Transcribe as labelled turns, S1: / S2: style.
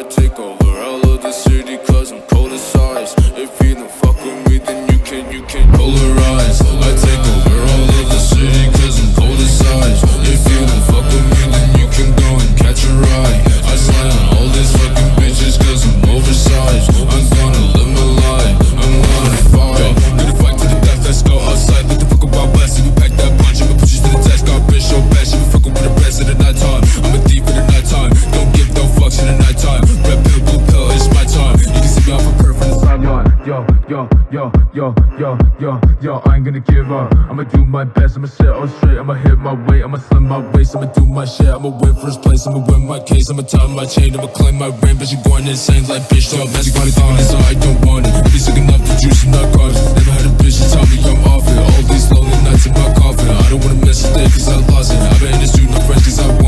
S1: take over all of the city cause I'm politicized. If you don't fuck with me then you can polarize. I take over all of the city cause I'm politicized. If you don't fuck with me then you can go and catch a ride. I slide on all these fucking bitches cause I'm oversized. I'm gonna live my life, I'm gonna fight. Gonna fight to the death, let's go outside. Let the fuck Wild West, if you pack that punch, I'ma push you to the test. Got bitch so bad, she be fucking with the rest of the night time. I'm a thief in the night time, don't give no fucks in the night time. Red pill, blue pill, it's my time. You can see me off a curve from the sideline. Yo, I ain't gonna give up. I'ma do my best, I'ma set all straight. I'ma hit my weight, I'ma slim my waist. I'ma do my shit, I'ma win first place. I'ma win my case, I'ma tie my chain. I'ma claim my reign, but you going insane like bitch. Don't mess with me, so I don't want it. Please looking up the juice and not cars. Never had a bitch to tell me I'm off it. All these lonely nights in my coffin. I don't wanna miss a day cause I lost it. I've been in the street, no friends cause I want